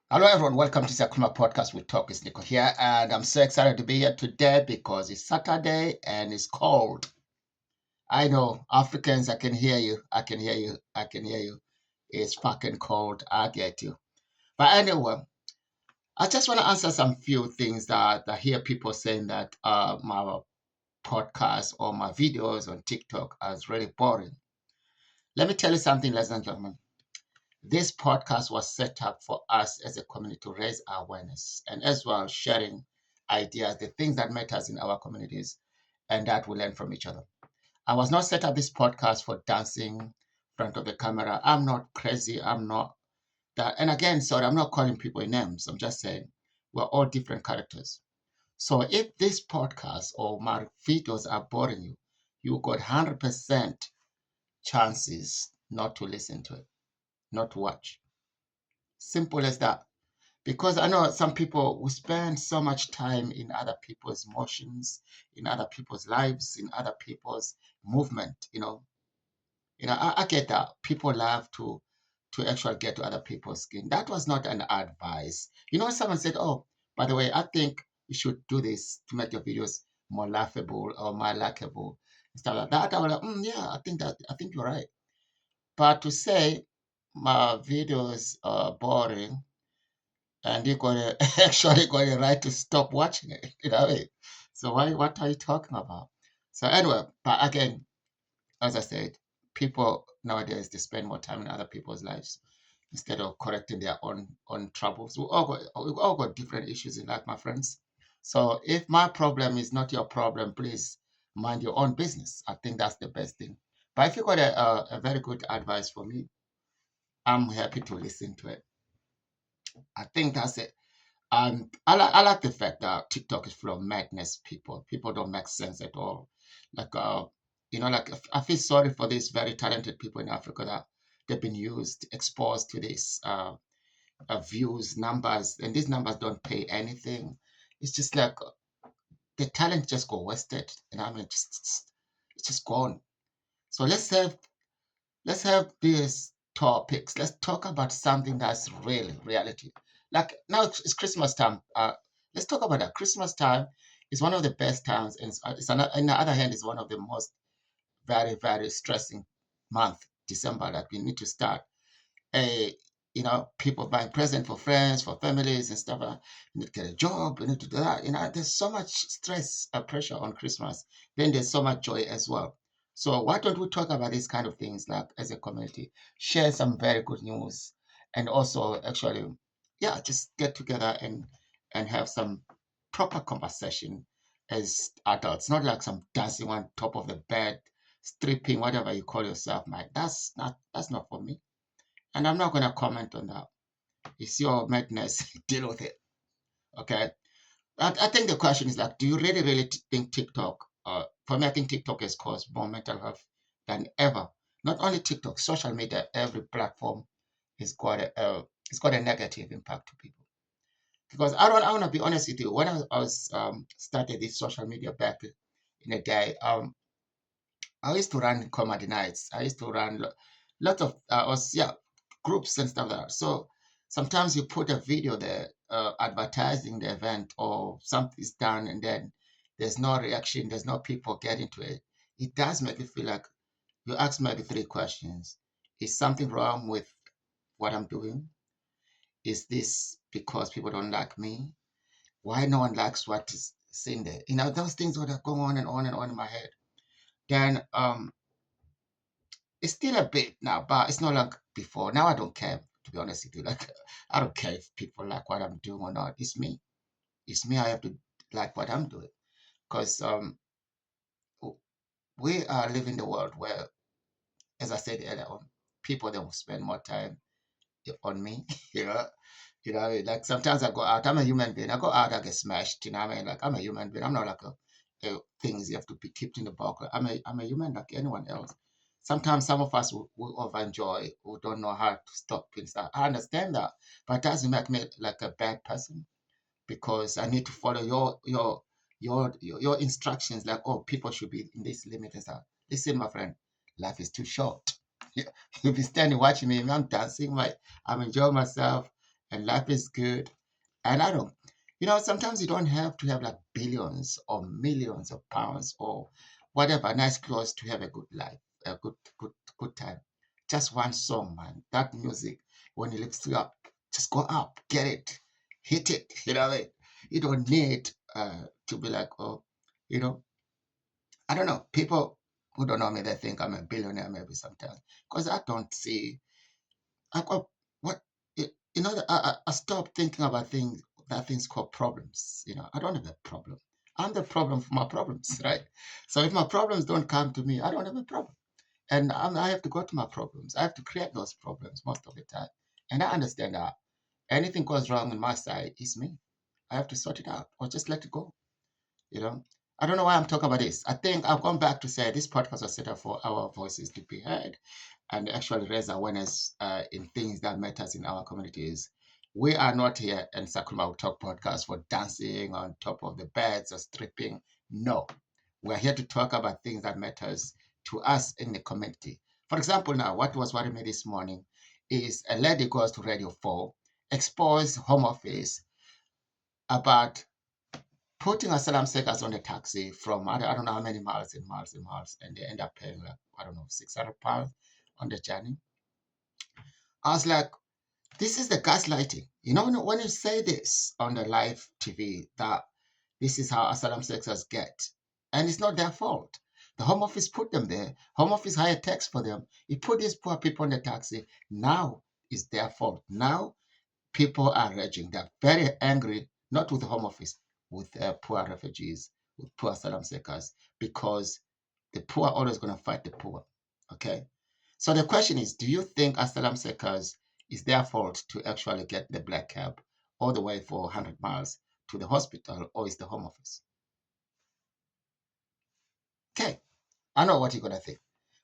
Hello, everyone. Welcome to Sakuma Podcast with Talk is Nico here. And I'm so excited to be here today because it's Saturday and it's cold. I know, Africans, I can hear you. I can hear you. I can hear you. It's fucking cold. I get you. But anyway, I just want to answer some few things that I hear people saying that my podcast or my videos on TikTok is really boring. Let me tell you something, ladies and gentlemen. This podcast was set up for us as a community to raise awareness and as well sharing ideas, the things that matters in our communities, and that we learn from each other. I was not set up this podcast for dancing in front of the camera. I'm not crazy. I'm not that. And again, sorry, I'm not calling people names. I'm just saying we're all different characters. So if this podcast or my videos are boring you, you got 100% chances not to listen to it, not to watch. Simple as that. Because I know some people will spend so much time in other people's emotions, in other people's lives, in other people's movement. I get that people love to actually get to other people's skin. That was not an advice. Someone said, "Oh, by the way, I think you should do this to make your videos more laughable or more likable." Stuff like that. I was like, yeah, I think you're right. But to say my videos are boring and you got to actually got a right to stop watching it. So what are you talking about? So anyway, but again, as I said, people nowadays they spend more time in other people's lives instead of correcting their own troubles. We all got different issues in life, my friends. So if my problem is not your problem, please mind your own business. I think that's the best thing. But if you got a very good advice for me, I'm happy to listen to it. I think that's it. And I like the fact that TikTok is full of madness people. People don't make sense at all. Like, I feel sorry for these very talented people in Africa that they've been exposed to these views, numbers, and these numbers don't pay anything. It's just like the talent just go wasted. I mean, it's just gone. So let's have these topics. Let's talk about something that's really reality. Like now it's Christmas time. Let's talk about that. Christmas time is one of the best times, and on the other hand, is one of the most very, very stressing month, December, that we need to start. Uh, people buying presents for friends, for families, and stuff. You need to get a job. You need to do that. There's so much stress and pressure on Christmas. Then there's so much joy as well. So why don't we talk about these kind of things, like as a community, share some very good news, and also actually, yeah, just get together and have some proper conversation as adults, not like some dancing on top of the bed, stripping, whatever you call yourself, Mike. That's not for me. And I'm not going to comment on that. It's your madness. Deal with it. Okay. I think the question is like, do you really, really think TikTok, for me, I think TikTok has caused more mental health than ever. Not only TikTok, social media, every platform has got a negative impact to people. Because I want to be honest with you. When I was started this social media back in a day, I used to run comedy nights. I used to run lot of groups and stuff like that. So sometimes you put a video there advertising the event or something is done and then there's no reaction, there's no people getting to it. It does make you feel like you ask maybe three questions. Is something wrong with what I'm doing? Is this because people don't like me? Why no one likes what is seen there? Those things would go on and on and on in my head. Then it's still a bit now, but it's not like before. Now I don't care, to be honest with you. Like I don't care if people like what I'm doing or not. It's me. It's me. I have to like what I'm doing because we are living in the world where, as I said earlier on, people they will spend more time on me. you know, like sometimes I go out. I'm a human being. I go out, I get smashed. I mean, like I'm a human being. I'm not like a things you have to be kept in the box. I'm a human like anyone else. Sometimes some of us will overenjoy, who don't know how to stop and stuff. I understand that, but it doesn't make me like a bad person because I need to follow your instructions. Like, oh, people should be in this limit and stuff. Listen, my friend, life is too short. You'll be standing watching me. I'm dancing, I'm enjoying myself. and life is good. And I don't, sometimes you don't have to have like billions or millions of pounds or whatever, nice clothes to have a good life, a good time. Just one song, man. That music, when it lifts you up, just go up, get it, hit it. You know what I mean? You don't need to be like, oh, you know, I don't know. People who don't know me, they think I'm a billionaire maybe sometimes because I don't see. I got what I stopped thinking about things called problems. I don't have a problem. I'm the problem for my problems, right? So if my problems don't come to me, I don't have a problem, and I have to go to my problems. I have to create those problems most of the time, and I understand that anything goes wrong on my side, it's me. I have to sort it out or just let it go. You know, I don't know why I'm talking about this. I think I've gone back to say this podcast was set up for our voices to be heard and actually raise awareness in things that matters in our communities. We are not here in Sakuma Talk podcast for dancing on top of the beds or stripping. No, we're here to talk about things that matters to us in the community. For example, now what was worrying me this morning is a lady goes to Radio 4, exposed Home Office about putting asylum seekers on a taxi from I don't know how many miles and miles and miles, and they end up paying like I don't know £600 on the journey. I was like, this is the gaslighting. When you say this on the live TV that this is how asylum seekers get, and it's not their fault. The Home Office put them there. Home Office hired tax for them. He put these poor people on the taxi. Now it's their fault. Now people are raging. They're very angry, not with the Home Office, with poor refugees, with poor asylum seekers, because the poor are always going to fight the poor. Okay? So the question is, do you think asylum seekers is their fault to actually get the black cab all the way for 100 miles to the hospital, or is the Home Office? Okay, I know what you're going to think.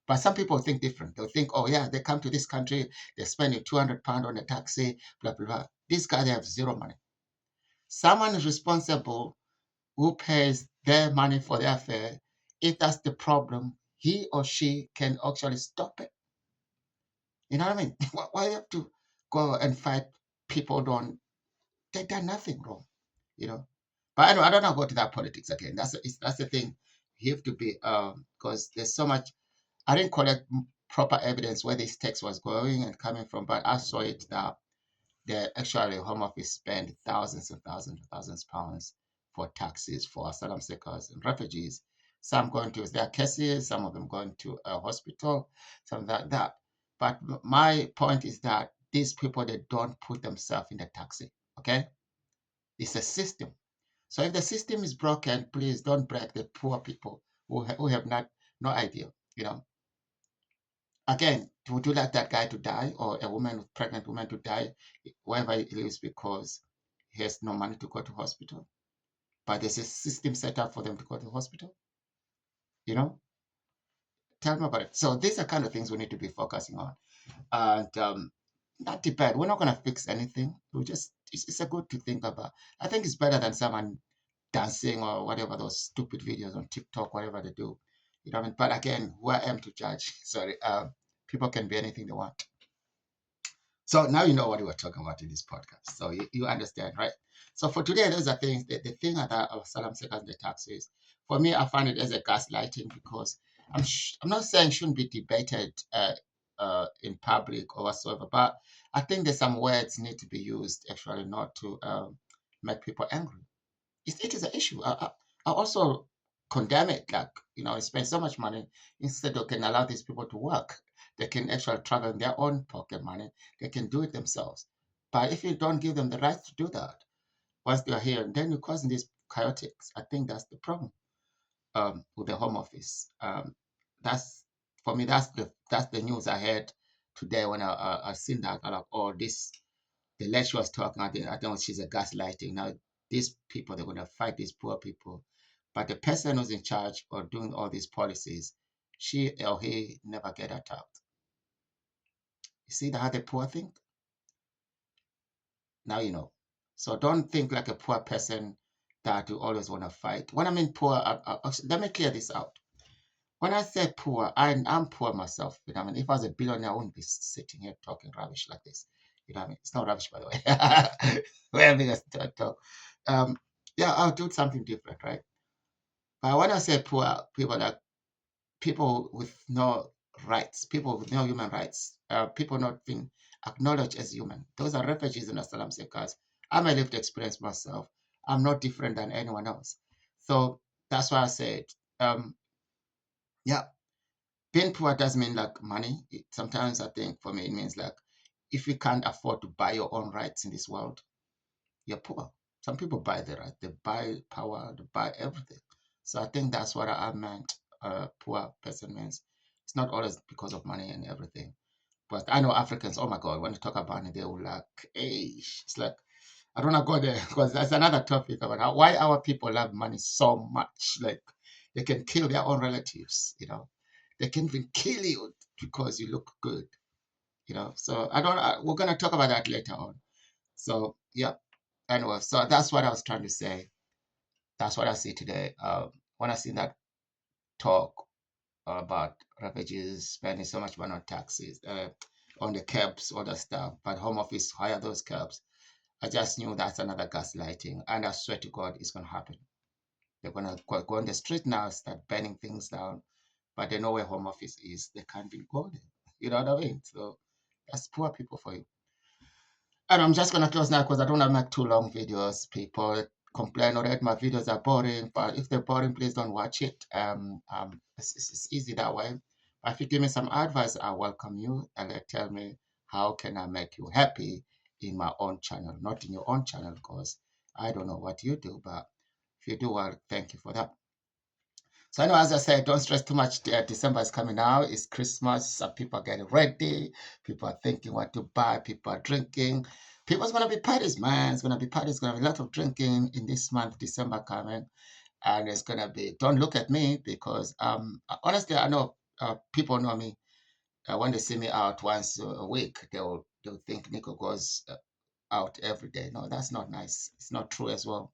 But some people think different. They'll think, oh, yeah, they come to this country, they're spending £200 on a taxi, blah, blah, blah. These guys, they have zero money. Someone is responsible who pays their money for their fare. If that's the problem, he or she can actually stop it. You know what I mean? Why you have to go and fight people they've done nothing wrong, you know? But I don't know, go to that politics again. That's the thing. You have to be, because there's so much, I didn't collect proper evidence where this text was going and coming from, but I saw it that the actually Home Office spend thousands and thousands and thousands of pounds for taxes for asylum seekers and refugees. Some going to their cases, some of them going to a hospital, some that. But my point is that these people, they don't put themselves in the taxi. Okay, it's a system. So if the system is broken, please don't break the poor people who have no idea. You know, again, would you like that guy to die or a woman, pregnant woman to die wherever he lives because he has no money to go to hospital? But there's a system set up for them to go to the hospital. You know, tell me about it. So these are kind of things we need to be focusing on. And not debate. We're not going to fix anything. We just it's a good to think about. I think it's better than someone dancing or whatever those stupid videos on TikTok, whatever they do. You know what I mean? But again, who I am to judge? Sorry. People can be anything they want. So now you know what we were talking about in this podcast. So you understand, right? So for today, those are things. The thing about asylum seekers and the taxes, for me, I find it as a gaslighting because I'm not saying it shouldn't be debated in public or whatsoever, but I think there's some words need to be used actually not to make people angry. It is an issue. I also condemn it. Like, spend so much money instead of can allow these people to work. They can actually travel in their own pocket money. They can do it themselves. But if you don't give them the right to do that once they're here, then you're causing these chaotics. I think that's the problem with the Home Office. That's for me. That's the news I heard today when I seen that. I like, oh, this the lecturer was talking. I think she's a gaslighting. Now these people, they're going to fight these poor people, but the person who's in charge or doing all these policies, she or he never get attacked. You see how the poor think? Now you know. So don't think like a poor person that you always want to fight. When I mean poor, let me clear this out. When I say poor, I'm poor myself. You know, I mean, if I was a billionaire, I wouldn't be sitting here talking rubbish like this. You know what I mean? It's not rubbish, by the way. We're having a talk. Um, yeah, I'll do something different, right? But when I say poor, people that people with no rights, people with no human rights, people not being acknowledged as human. Those are refugees in asylum seekers. I'm a lived experience myself. I'm not different than anyone else. So that's why I said, um, yeah, being poor doesn't mean like money. Sometimes I think for me it means like if you can't afford to buy your own rights in this world, you're poor. Some people buy the right, they buy power, they buy everything. So I think that's what I meant. Poor person means it's not always because of money and everything. But I know Africans. Oh my God, when you talk about it, they will like, hey, it's like I don't want to go there because that's another topic about why our people love money so much. Like they can kill their own relatives. They can even kill you because you look good. So I don't. We're gonna talk about that later on. So yeah. Anyway, so that's what I was trying to say. That's what I see today. When I see that talk about refugees spending so much money on taxes, on the cabs, all that stuff, but Home Office hire those cabs, I just knew that's another gaslighting. And I swear to God, it's going to happen. They're going to go on the street now, start burning things down, but they know where Home Office is. They can't even go there. You know what I mean? So that's poor people for you. And I'm just gonna close now because I don't want to make too long videos. People complain already my videos are boring, but if they're boring, please don't watch it. It's easy that way. But if you give me some advice, I welcome you and tell me how can I make you happy in my own channel, not in your own channel, because I don't know what you do, but if you do, well, thank you for that. So I know, as I said, don't stress too much. December is coming now. It's Christmas. Some people are getting ready. People are thinking what to buy. People are drinking. People's going to be parties, man. It's going to be parties. It's going to be a lot of drinking in this month, December coming. And it's going to be, don't look at me because honestly, I know people know me. When they see me out once a week, they'll think Nico goes out every day. No, that's not nice. It's not true as well.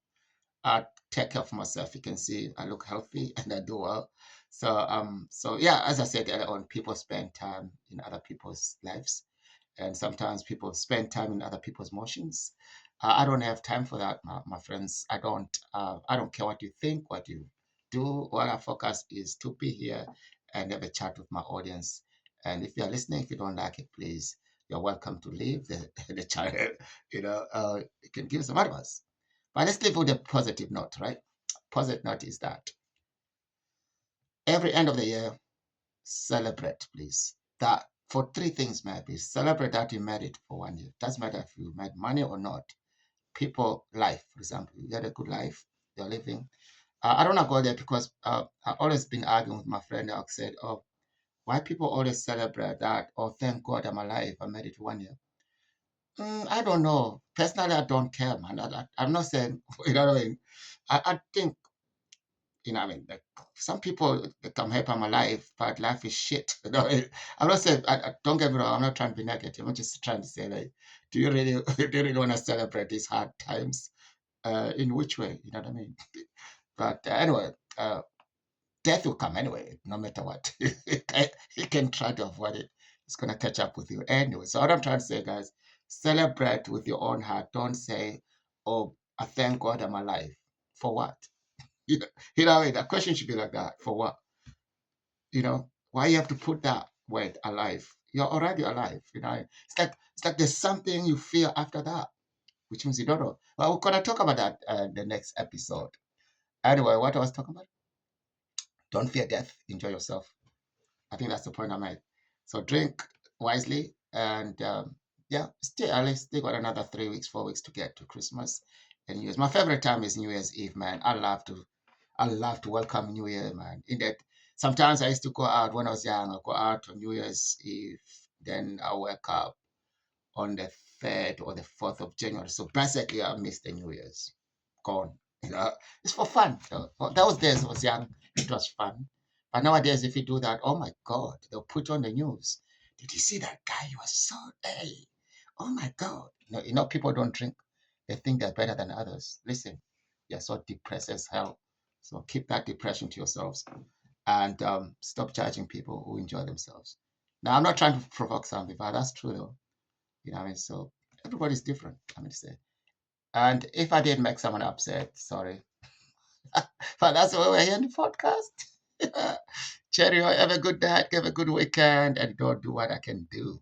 I take care of myself. You can see I look healthy and I do well. So yeah, as I said earlier on, people spend time in other people's lives, and sometimes people spend time in other people's emotions. I don't have time for that, my friends. I don't. I don't care what you think, what you do. What I focus is to be here and have a chat with my audience. And if you're listening, if you don't like it, please, you're welcome to leave the channel. You can give some advice. But let's leave with a positive note, right? Positive note is that every end of the year, celebrate, please. That for three things, maybe. Celebrate that you made it for 1 year. Doesn't matter if you made money or not. People, life, for example, you had a good life, you're living. I don't want to go there because I've always been arguing with my friend. I said, oh, why people always celebrate that? Oh, thank God I'm alive. I made it 1 year. I don't know. Personally, I don't care, man. I'm not saying, you know what I mean? I think I mean, like some people they come help I'm alive, but life is shit. I'm not saying. Don't get me wrong. I'm not trying to be negative. I'm just trying to say, like, do you really, do you really want to celebrate these hard times? In which way? You know what I mean? But anyway, death will come anyway, no matter what. You can try to avoid it. It's gonna catch up with you anyway. So what I'm trying to say, guys, celebrate with your own heart. Don't say, "Oh, I thank God I'm alive." For what? The question should be like that. For what? Why you have to put that word alive? You're already alive. It's like there's something you feel after that, which means you don't know. Well, we're gonna talk about that the next episode. Anyway, what I was talking about? Don't fear death. Enjoy yourself. I think that's the point I made. So drink wisely and yeah, stay at least still got another 3 weeks, 4 weeks to get to Christmas and New Year's. My favorite time is New Year's Eve, man. I love to welcome New Year, man. In that, sometimes I used to go out when I was young. I go out on New Year's Eve, then I wake up on the 3rd or the 4th of January. So basically, I missed the New Year's. Gone. It's for fun. Those days I was young, it was fun. But nowadays, if you do that, oh my God, they'll put on the news. Did you see that guy? He was so, hey, oh my God. People don't drink. They think they're better than others. Listen, you're so depressed as hell. So keep that depression to yourselves and stop judging people who enjoy themselves. Now, I'm not trying to provoke something, but that's true though. You know what I mean? So Everybody's different, I mean to say. And if I did make someone upset, sorry. But that's why we're here in the podcast. Cherry, have a good night, have a good weekend, and don't do what I can do.